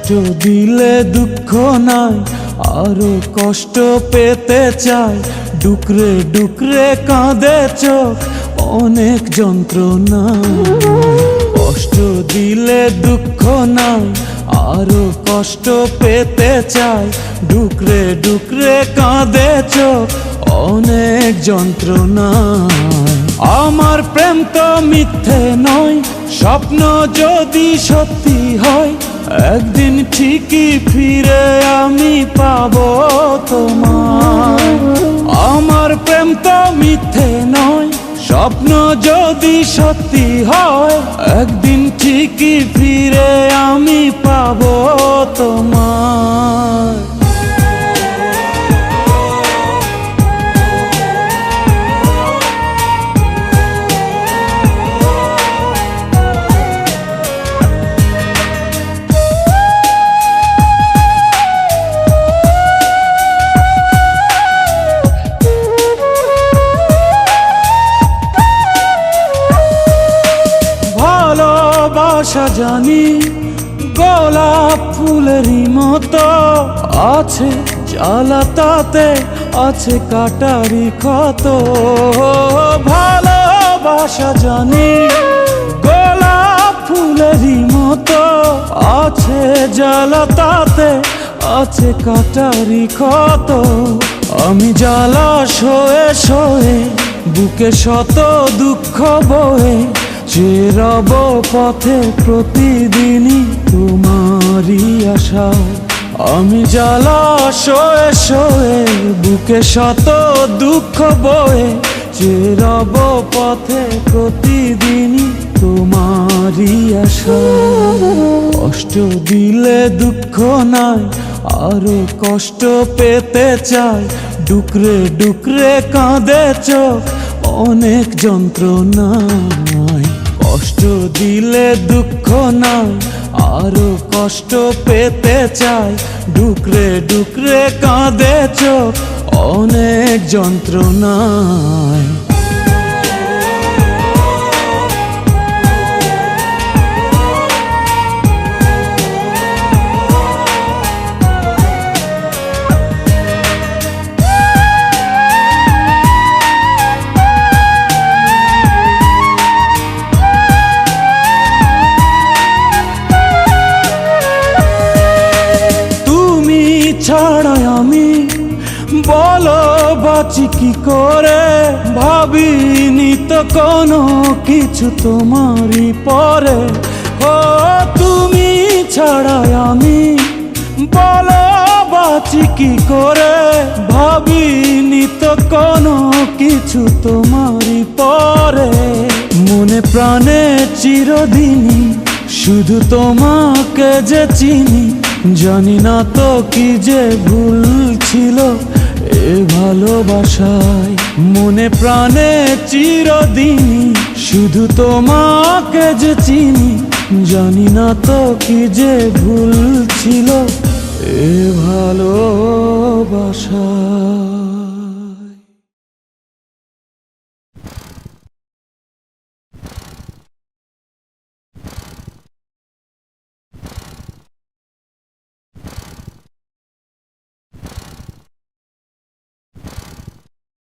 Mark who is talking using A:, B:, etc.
A: কষ্ট দিলে দুঃখ নাই, আরো কষ্ট পেতে চাই। ডুকরে ডুকরে কাঁদে চোখ, অনেক যন্ত্রণা। কষ্ট দিলে দুঃখ নাই, আরো কষ্ট পেতে চাই। ডুকরে ডুকরে কাঁদে চোখ, অনেক যন্ত্রণা। আমার প্রেম তো মিথ্যে নয়, স্বপ্ন যদি সত্যি হয়, একদিন ঠিকই ফিরে আমি পাবো তোমায়। আমার প্রেম তো মিথ্যে নয়, স্বপ্ন যদি সত্যি হয়, একদিন ঠিকই ফিরে আমি পাবো তোমায়। ভালোবাসা জানি গোলাপ ফুলেরই মতো, আছে জ্বালা তাতে আছে কাটারি ক্ষত। ভালোবাসা জানি গোলাপ ফুলেরই মতো, আছে জ্বালা তাতে আছে কাটারি ক্ষত। আমি জ্বালা সয়ে সয়ে বুকে শত দুঃখ বয়ে, যে রব পথে প্রতিদিনই তোমারই আশায়। আমি জ্বালা সয়ে সয়ে বুকে শত দুঃখ বয়ে, যে রব পথে প্রতিদিনই তোমারই আশায়। কষ্ট দিলে দুঃখ নাই, আরো কষ্ট পেতে চাই। ডুকরে ডুকরে কাঁদে চোখ, অনেক যন্ত্রণায়। কষ্ট দিলে দুঃখ নাই, আরো কষ্ট পেতে চাই। ডুকরে ডুকরে কাঁদে চোখ, অনেক যন্ত্রণায়। ছাড়া আমি বলো বাঁচি কি করে, ভাবিনি তো কোনো কিছু তোমারই পরে। ও তুমি ছাড়া আমি বলো বাঁচি কি করে, ভাবিনি তো কোনো কিছু তোমারই পরে। মনে প্রাণে চিরদিনই শুধু তোমাকে যে চিনি, জানি না তো কি যে ভুল ছিল এ ভালোবাসায়। মনে প্রাণে চিরদিনই শুধু তোমাকে যে চিনি, জানি না তো কি যে ভুল ছিল এ ভালোবাসায়।